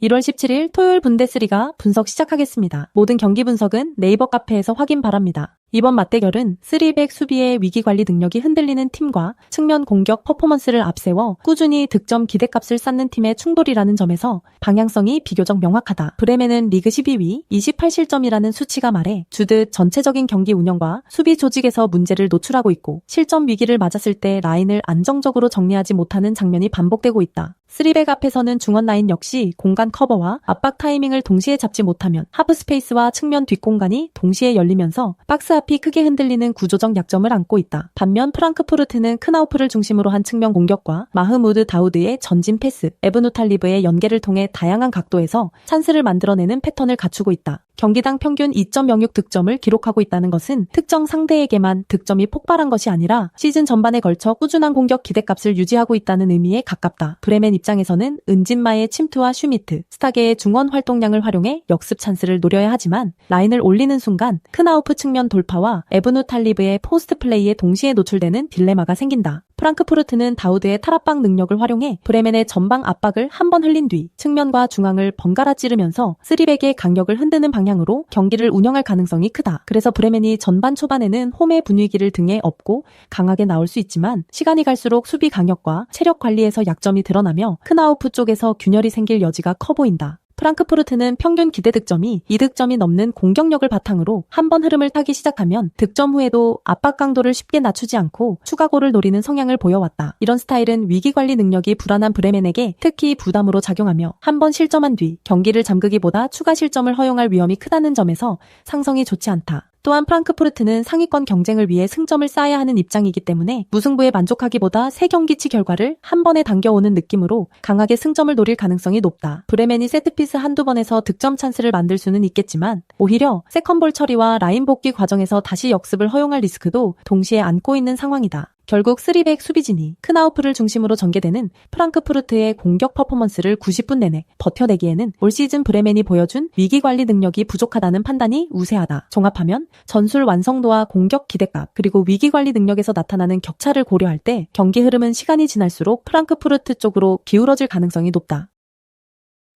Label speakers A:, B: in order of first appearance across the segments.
A: 1월 17일 토요일 분데스리가 분석 시작하겠습니다. 모든 경기 분석은 네이버 카페에서 확인 바랍니다. 이번 맞대결은 3백 수비의 위기관리 능력이 흔들리는 팀과 측면 공격 퍼포먼스를 앞세워 꾸준히 득점 기대값을 쌓는 팀의 충돌이라는 점에서 방향성이 비교적 명확하다. 브레멘은 리그 12위 28실점이라는 수치가 말해 주듯 전체적인 경기 운영과 수비 조직에서 문제를 노출하고 있고 실점 위기를 맞았을 때 라인을 안정적으로 정리하지 못하는 장면이 반복되고 있다. 3백 앞에서는 중원 라인 역시 공간 커버와 압박 타이밍을 동시에 잡지 못하면 하프 스페이스와 측면 뒷공간이 동시에 열리면서 박스 앞이 크게 흔들리는 구조적 약점을 안고 있다. 반면 프랑크푸르트는 크나우프를 중심으로 한 측면 공격과 마흐무드 다우드의 전진 패스, 에브누탈리브의 연계를 통해 다양한 각도에서 찬스를 만들어내는 패턴을 갖추고 있다. 경기당 평균 2.06 득점을 기록하고 있다는 것은 특정 상대에게만 득점이 폭발한 것이 아니라 시즌 전반에 걸쳐 꾸준한 공격 기대값을 유지하고 있다는 의미에 가깝다. 브레멘 입장에서는 은진마의 침투와 슈미트, 스타게의 중원 활동량을 활용해 역습 찬스를 노려야 하지만 라인을 올리는 순간 크나우프 측면 돌파와 에브누탈리브의 포스트 플레이에 동시에 노출되는 딜레마가 생긴다. 프랑크푸르트는 다우드의 탈압박 능력을 활용해 브레멘의 전방 압박을 한 번 흘린 뒤 측면과 중앙을 번갈아 찌르면서 3백의 강력을 흔드는 방향으로 경기를 운영할 가능성이 크다. 그래서 브레멘이 전반 초반에는 홈의 분위기를 등에 업고 강하게 나올 수 있지만 시간이 갈수록 수비 강력과 체력 관리에서 약점이 드러나며 크나우프 쪽에서 균열이 생길 여지가 커 보인다. 프랑크푸르트는 평균 기대 득점이 2득점이 넘는 공격력을 바탕으로 한번 흐름을 타기 시작하면 득점 후에도 압박 강도를 쉽게 낮추지 않고 추가골을 노리는 성향을 보여왔다. 이런 스타일은 위기관리 능력이 불안한 브레멘에게 특히 부담으로 작용하며 한번 실점한 뒤 경기를 잠그기보다 추가 실점을 허용할 위험이 크다는 점에서 상성이 좋지 않다. 또한 프랑크푸르트는 상위권 경쟁을 위해 승점을 쌓아야 하는 입장이기 때문에 무승부에 만족하기보다 3경기치 결과를 한 번에 당겨오는 느낌으로 강하게 승점을 노릴 가능성이 높다. 브레멘이 세트피스 한두 번에서 득점 찬스를 만들 수는 있겠지만 오히려 세컨볼 처리와 라인 복귀 과정에서 다시 역습을 허용할 리스크도 동시에 안고 있는 상황이다. 결국 3백 수비진이 크나우프를 중심으로 전개되는 프랑크푸르트의 공격 퍼포먼스를 90분 내내 버텨내기에는 올 시즌 브레멘이 보여준 위기관리 능력이 부족하다는 판단이 우세하다. 종합하면 전술 완성도와 공격 기대값 그리고 위기관리 능력에서 나타나는 격차를 고려할 때 경기 흐름은 시간이 지날수록 프랑크푸르트 쪽으로 기울어질 가능성이 높다.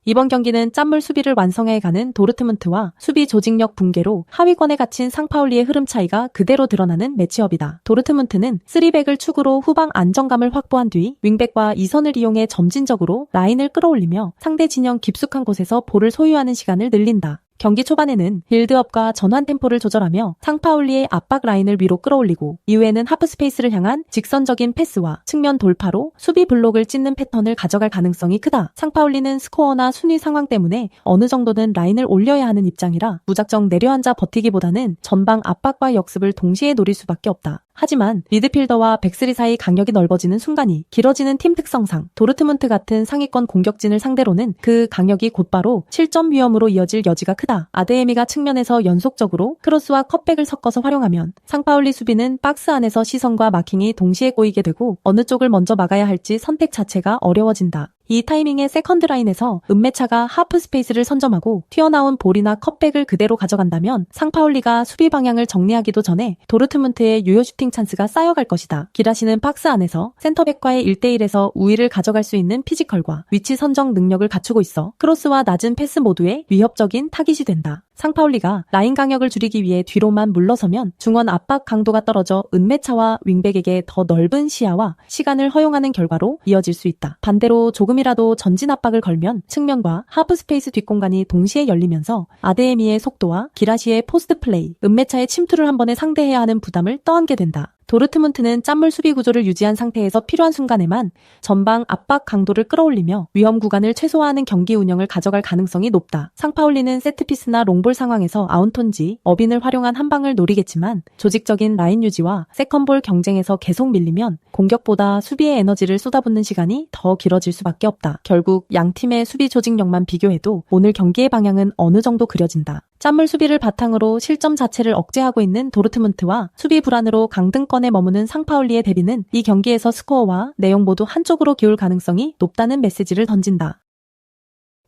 A: 이번 경기는 짠물 수비를 완성해가는 도르트문트와 수비 조직력 붕괴로 하위권에 갇힌 상파울리의 흐름 차이가 그대로 드러나는 매치업이다. 도르트문트는 3백을 축으로 후방 안정감을 확보한 뒤 윙백과 이선을 이용해 점진적으로 라인을 끌어올리며 상대 진영 깊숙한 곳에서 볼을 소유하는 시간을 늘린다. 경기 초반에는 빌드업과 전환 템포를 조절하며 상파울리의 압박 라인을 위로 끌어올리고 이후에는 하프 스페이스를 향한 직선적인 패스와 측면 돌파로 수비 블록을 찢는 패턴을 가져갈 가능성이 크다. 상파울리는 스코어나 순위 상황 때문에 어느 정도는 라인을 올려야 하는 입장이라 무작정 내려앉아 버티기보다는 전방 압박과 역습을 동시에 노릴 수밖에 없다. 하지만 미드필더와 백스리 사이 간격이 넓어지는 순간이 길어지는 팀 특성상 도르트문트 같은 상위권 공격진을 상대로는 그 간격이 곧바로 실점 위험으로 이어질 여지가 크다. 아데에미가 측면에서 연속적으로 크로스와 컷백을 섞어서 활용하면 상파울리 수비는 박스 안에서 시선과 마킹이 동시에 꼬이게 되고 어느 쪽을 먼저 막아야 할지 선택 자체가 어려워진다. 이 타이밍에 세컨드 라인에서 은메차가 하프 스페이스를 선점하고 튀어나온 볼이나 컷백을 그대로 가져간다면 상파울리가 수비 방향을 정리하기도 전에 도르트문트의 유효 슈팅 찬스가 쌓여갈 것이다. 기라시는 박스 안에서 센터백과의 1대1에서 우위를 가져갈 수 있는 피지컬과 위치 선정 능력을 갖추고 있어 크로스와 낮은 패스 모두에 위협적인 타깃이 된다. 상파울리가 라인 강역을 줄이기 위해 뒤로만 물러서면 중원 압박 강도가 떨어져 은메차와 윙백에게 더 넓은 시야와 시간을 허용하는 결과로 이어질 수 있다. 반대로 조금이라도 전진 압박을 걸면 측면과 하프 스페이스 뒷공간이 동시에 열리면서 아데에미의 속도와 기라시의 포스트 플레이, 은메차의 침투를 한 번에 상대해야 하는 부담을 떠안게 된다. 도르트문트는 짠물 수비 구조를 유지한 상태에서 필요한 순간에만 전방 압박 강도를 끌어올리며 위험 구간을 최소화하는 경기 운영을 가져갈 가능성이 높다. 상파울리는 세트피스나 롱볼 상황에서 아운톤지, 어빈을 활용한 한 방을 노리겠지만 조직적인 라인 유지와 세컨볼 경쟁에서 계속 밀리면 공격보다 수비의 에너지를 쏟아붓는 시간이 더 길어질 수밖에 없다. 결국 양팀의 수비 조직력만 비교해도 오늘 경기의 방향은 어느 정도 그려진다. 짠물 수비를 바탕으로 실점 자체를 억제하고 있는 도르트문트와 수비 불안으로 강등권에 머무는 상파울리의 대비는 이 경기에서 스코어와 내용 모두 한쪽으로 기울 가능성이 높다는 메시지를 던진다.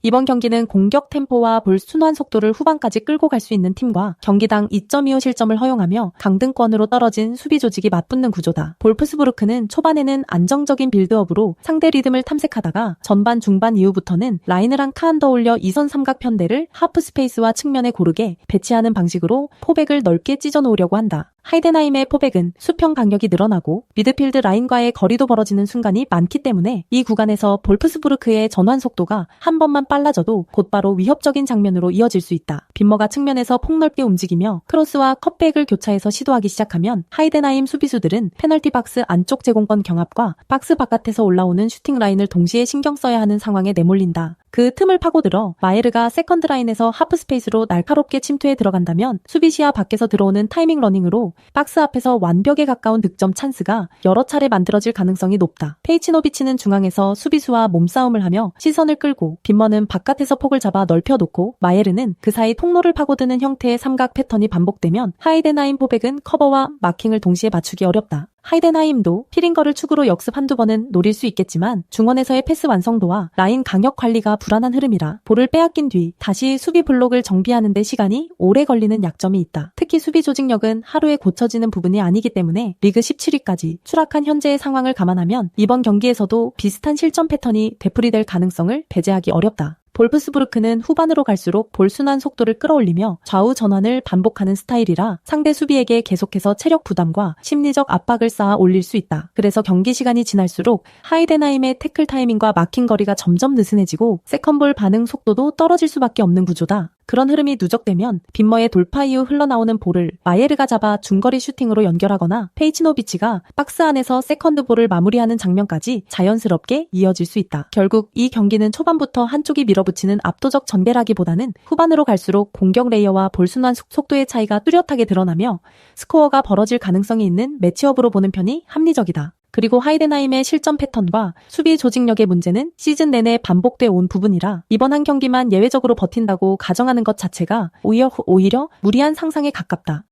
A: 이번 경기는 공격 템포와 볼 순환 속도를 후반까지 끌고 갈 수 있는 팀과 경기당 2.25 실점을 허용하며 강등권으로 떨어진 수비 조직이 맞붙는 구조다. 볼프스부르크는 초반에는 안정적인 빌드업으로 상대 리듬을 탐색하다가 전반 중반 이후부터는 라인을 한 칸 더 올려 2선 삼각 편대를 하프 스페이스와 측면에 고르게 배치하는 방식으로 포백을 넓게 찢어놓으려고 한다. 하이덴하임의 포백은 수평 간격이 늘어나고 미드필드 라인과의 거리도 벌어지는 순간이 많기 때문에 이 구간에서 볼프스부르크의 전환 속도가 한 번만 빨라져도 곧바로 위협적인 장면으로 이어질 수 있다. 빈머가 측면에서 폭넓게 움직이며 크로스와 컵백을 교차해서 시도하기 시작하면 하이덴하임 수비수들은 페널티 박스 안쪽 제공권 경합과 박스 바깥에서 올라오는 슈팅 라인을 동시에 신경 써야 하는 상황에 내몰린다. 그 틈을 파고들어 마예르가 세컨드 라인에서 하프 스페이스로 날카롭게 침투해 들어간다면 수비시야 밖에서 들어오는 타이밍 러닝으로 박스 앞에서 완벽에 가까운 득점 찬스가 여러 차례 만들어질 가능성이 높다. 페이치노비치는 중앙에서 수비수와 몸싸움을 하며 시선을 끌고 빈머는 바깥에서 폭을 잡아 넓혀놓고 마예르는 그 사이 통로를 파고드는 형태의 삼각 패턴이 반복되면 하이덴하임 포백은 커버와 마킹을 동시에 맞추기 어렵다. 하이덴하임도 피링거를 축으로 역습 한두 번은 노릴 수 있겠지만 중원에서의 패스 완성도와 라인 강력 관리가 불안한 흐름이라 볼을 빼앗긴 뒤 다시 수비 블록을 정비하는 데 시간이 오래 걸리는 약점이 있다. 특히 수비 조직력은 하루에 고쳐지는 부분이 아니기 때문에 리그 17위까지 추락한 현재의 상황을 감안하면 이번 경기에서도 비슷한 실점 패턴이 되풀이될 가능성을 배제하기 어렵다. 볼프스부르크는 후반으로 갈수록 볼 순환 속도를 끌어올리며 좌우 전환을 반복하는 스타일이라 상대 수비에게 계속해서 체력 부담과 심리적 압박을 쌓아 올릴 수 있다. 그래서 경기 시간이 지날수록 하이덴하임의 태클 타이밍과 마킹 거리가 점점 느슨해지고 세컨볼 반응 속도도 떨어질 수밖에 없는 구조다. 그런 흐름이 누적되면 빈머의 돌파 이후 흘러나오는 볼을 마예르가 잡아 중거리 슈팅으로 연결하거나 페이치노비치가 박스 안에서 세컨드 볼을 마무리하는 장면까지 자연스럽게 이어질 수 있다. 결국 이 경기는 초반부터 한쪽이 밀어붙이는 압도적 전개라기보다는 후반으로 갈수록 공격 레이어와 볼 순환 속도의 차이가 뚜렷하게 드러나며 스코어가 벌어질 가능성이 있는 매치업으로 보는 편이 합리적이다. 그리고 하이덴하임의 실점 패턴과 수비 조직력의 문제는 시즌 내내 반복돼 온 부분이라 이번 한 경기만 예외적으로 버틴다고 가정하는 것 자체가 오히려 무리한 상상에 가깝다.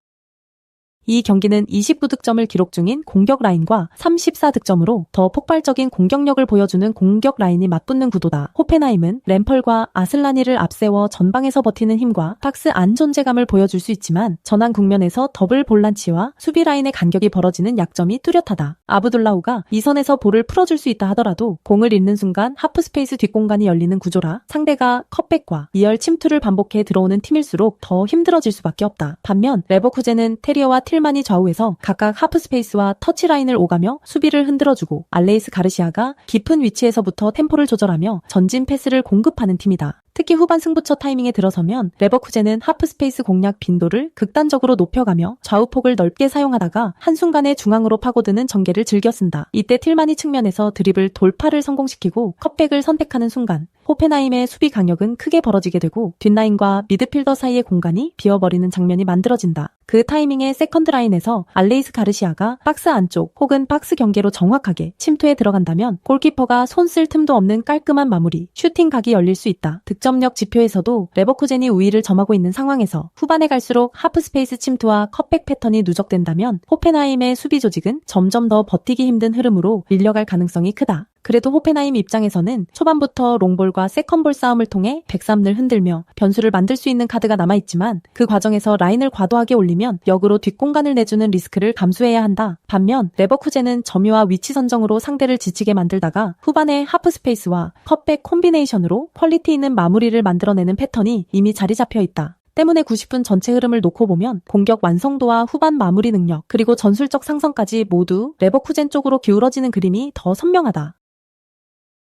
A: 이 경기는 29득점을 기록 중인 공격 라인과 34득점으로 더 폭발적인 공격력을 보여주는 공격 라인이 맞붙는 구도다. 호펜하임은 램펄과 아슬라니를 앞세워 전방에서 버티는 힘과 박스 안 존재감을 보여줄 수 있지만 전환 국면에서 더블 볼란치와 수비 라인의 간격이 벌어지는 약점이 뚜렷하다. 아브둘라우가 이 선에서 볼을 풀어줄 수 있다 하더라도 공을 잃는 순간 하프 스페이스 뒷공간이 열리는 구조라 상대가 컵백과 이열 침투를 반복해 들어오는 팀일수록 더 힘들어질 수밖에 없다. 반면 레버쿠젠은 테리어와 틸만이 좌우에서 각각 하프 스페이스와 터치 라인을 오가며 수비를 흔들어주고 알레이스 가르시아가 깊은 위치에서부터 템포를 조절하며 전진 패스를 공급하는 팀이다. 특히 후반 승부처 타이밍에 들어서면 레버쿠젠은 하프 스페이스 공략 빈도를 극단적으로 높여가며 좌우폭을 넓게 사용하다가 한순간에 중앙으로 파고드는 전개를 즐겨 쓴다. 이때 틸만이 측면에서 드리블 돌파를 성공시키고 컵백을 선택하는 순간 호펜하임의 수비 강력은 크게 벌어지게 되고 뒷라인과 미드필더 사이의 공간이 비어버리는 장면이 만들어진다. 그 타이밍에 세컨드 라인에서 알레이스 가르시아가 박스 안쪽 혹은 박스 경계로 정확하게 침투해 들어간다면 골키퍼가 손 쓸 틈도 없는 깔끔한 마무리, 슈팅 각이 열릴 수 있다. 득점력 지표에서도 레버쿠젠이 우위를 점하고 있는 상황에서 후반에 갈수록 하프 스페이스 침투와 컵백 패턴이 누적된다면 호펜하임의 수비 조직은 점점 더 버티기 힘든 흐름으로 밀려갈 가능성이 크다. 그래도 호펜하임 입장에서는 초반부터 롱볼과 세컨볼 싸움을 통해 백삼을 흔들며 변수를 만들 수 있는 카드가 남아있지만 그 과정에서 라인을 과도하게 올리면 역으로 뒷공간을 내주는 리스크를 감수해야 한다. 반면 레버쿠젠은 점유와 위치 선정으로 상대를 지치게 만들다가 후반에 하프 스페이스와 컵백 콤비네이션으로 퀄리티 있는 마무리를 만들어내는 패턴이 이미 자리 잡혀 있다. 때문에 90분 전체 흐름을 놓고 보면 공격 완성도와 후반 마무리 능력 그리고 전술적 상성까지 모두 레버쿠젠 쪽으로 기울어지는 그림이 더 선명하다.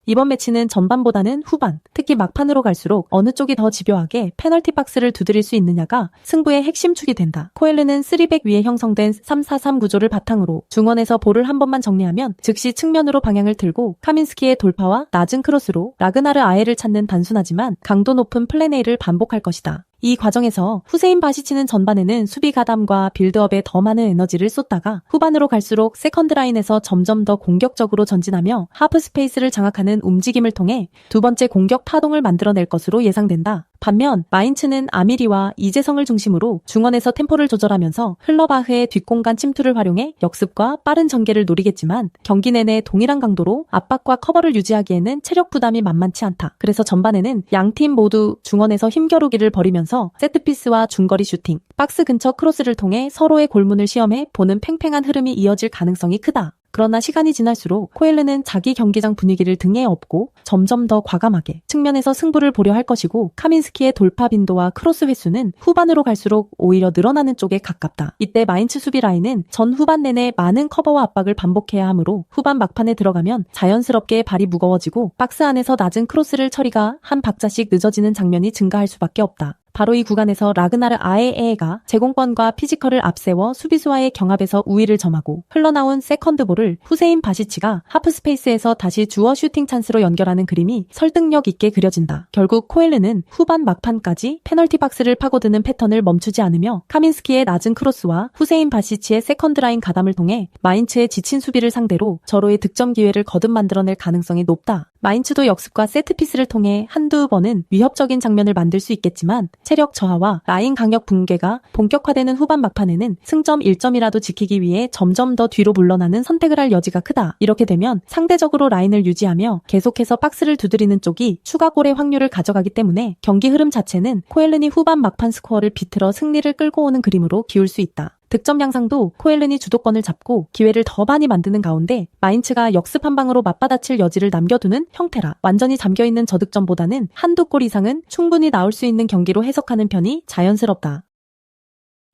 A: 이번 매치는 전반보다는 후반, 특히 막판으로 갈수록 어느 쪽이 더 집요하게 페널티 박스를 두드릴 수 있느냐가 승부의 핵심축이 된다. 코엘르는 3백 위에 형성된 3-4-3 구조를 바탕으로 중원에서 볼을 한 번만 정리하면 즉시 측면으로 방향을 틀고 카민스키의 돌파와 낮은 크로스로 라그나르 아예를 찾는 단순하지만 강도 높은 플랜 A를 반복할 것이다. 이 과정에서 후세인 바시치는 전반에는 수비 가담과 빌드업에 더 많은 에너지를 쏟다가 후반으로 갈수록 세컨드 라인에서 점점 더 공격적으로 전진하며 하프 스페이스를 장악하는 움직임을 통해 두 번째 공격 파동을 만들어낼 것으로 예상된다. 반면 마인츠는 아미리와 이재성을 중심으로 중원에서 템포를 조절하면서 흘러바흐의 뒷공간 침투를 활용해 역습과 빠른 전개를 노리겠지만 경기 내내 동일한 강도로 압박과 커버를 유지하기에는 체력 부담이 만만치 않다. 그래서 전반에는 양팀 모두 중원에서 힘겨루기를 벌이면서 세트피스와 중거리 슈팅, 박스 근처 크로스를 통해 서로의 골문을 시험해 보는 팽팽한 흐름이 이어질 가능성이 크다. 그러나 시간이 지날수록 코엘르는 자기 경기장 분위기를 등에 업고 점점 더 과감하게 측면에서 승부를 보려 할 것이고, 카민스키의 돌파 빈도와 크로스 횟수는 후반으로 갈수록 오히려 늘어나는 쪽에 가깝다. 이때 마인츠 수비 라인은 전 후반 내내 많은 커버와 압박을 반복해야 하므로 후반 막판에 들어가면 자연스럽게 발이 무거워지고 박스 안에서 낮은 크로스를 처리가 한 박자씩 늦어지는 장면이 증가할 수밖에 없다. 바로 이 구간에서 라그나르 아에에가 제공권과 피지컬을 앞세워 수비수와의 경합에서 우위를 점하고 흘러나온 세컨드볼을 후세인 바시치가 하프스페이스에서 다시 주어 슈팅 찬스로 연결하는 그림이 설득력 있게 그려진다. 결국 코엘르는 후반 막판까지 페널티 박스를 파고드는 패턴을 멈추지 않으며 카민스키의 낮은 크로스와 후세인 바시치의 세컨드라인 가담을 통해 마인츠의 지친 수비를 상대로 절호의 득점 기회를 거듭 만들어낼 가능성이 높다. 마인츠도 역습과 세트피스를 통해 한두 번은 위협적인 장면을 만들 수 있겠지만 체력 저하와 라인 강력 붕괴가 본격화되는 후반 막판에는 승점 1점이라도 지키기 위해 점점 더 뒤로 물러나는 선택을 할 여지가 크다. 이렇게 되면 상대적으로 라인을 유지하며 계속해서 박스를 두드리는 쪽이 추가골의 확률을 가져가기 때문에 경기 흐름 자체는 코엘른이 후반 막판 스코어를 비틀어 승리를 끌고 오는 그림으로 기울 수 있다. 득점 양상도 코엘른이 주도권을 잡고 기회를 더 많이 만드는 가운데 마인츠가 역습 한 방으로 맞받아칠 여지를 남겨두는 형태라 완전히 잠겨있는 저득점보다는 한두 골 이상은 충분히 나올 수 있는 경기로 해석하는 편이 자연스럽다.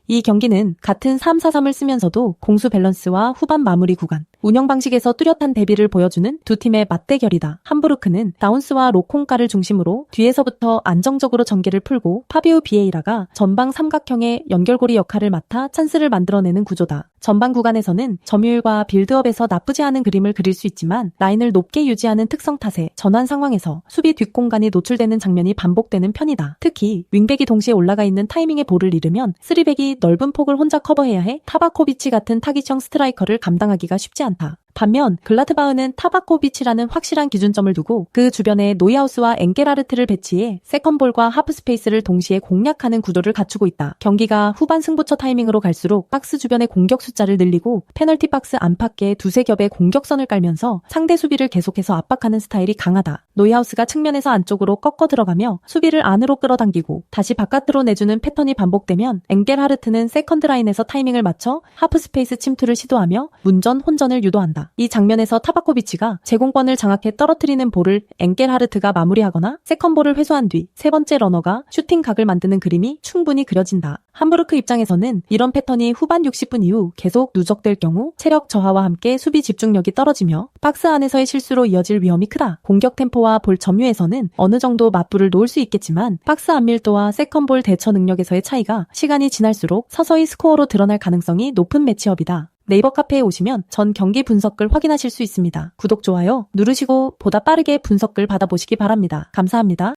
A: 이 경기는 같은 3-4-3을 쓰면서도 공수 밸런스와 후반 마무리 구간, 운영 방식에서 뚜렷한 대비를 보여주는 두 팀의 맞대결이다. 함부르크는 다운스와 로콩가를 중심으로 뒤에서부터 안정적으로 전개를 풀고 파비오 비에이라가 전방 삼각형의 연결고리 역할을 맡아 찬스를 만들어내는 구조다. 전방 구간에서는 점유율과 빌드업에서 나쁘지 않은 그림을 그릴 수 있지만 라인을 높게 유지하는 특성 탓에 전환 상황에서 수비 뒷공간이 노출되는 장면이 반복되는 편이다. 특히 윙백이 동시에 올라가 있는 타이밍에 볼을 잃으면 3백이 넓은 폭을 혼자 커버해야 해 타바코비치 같은 타깃형 스트라이커를 감당하기가 쉽지 않다. 반면 글라트바흐는 타바코비치라는 확실한 기준점을 두고 그 주변에 노이하우스와 엥게라르트를 배치해 세컨볼과 하프스페이스를 동시에 공략하는 구도를 갖추고 있다. 경기가 후반 승부처 타이밍으로 갈수록 박스 주변의 공격 숫자를 늘리고 페널티 박스 안팎에 두세 겹의 공격선을 깔면서 상대 수비를 계속해서 압박하는 스타일이 강하다. 노이하우스가 측면에서 안쪽으로 꺾어 들어가며 수비를 안으로 끌어당기고 다시 바깥으로 내주는 패턴이 반복되면 엥게라르트는 세컨드 라인에서 타이밍을 맞춰 하프스페이스 침투를 시도하며 문전 혼전을 유도한다. 이 장면에서 타바코비치가 제공권을 장악해 떨어뜨리는 볼을 엥겔하르트가 마무리하거나 세컨볼을 회수한 뒤 세 번째 러너가 슈팅 각을 만드는 그림이 충분히 그려진다. 함부르크 입장에서는 이런 패턴이 후반 60분 이후 계속 누적될 경우 체력 저하와 함께 수비 집중력이 떨어지며 박스 안에서의 실수로 이어질 위험이 크다. 공격 템포와 볼 점유에서는 어느 정도 맞불을 놓을 수 있겠지만 박스 안밀도와 세컨볼 대처 능력에서의 차이가 시간이 지날수록 서서히 스코어로 드러날 가능성이 높은 매치업이다. 네이버 카페에 오시면 전 경기 분석글 확인하실 수 있습니다. 구독, 좋아요 누르시고 보다 빠르게 분석글 받아보시기 바랍니다. 감사합니다.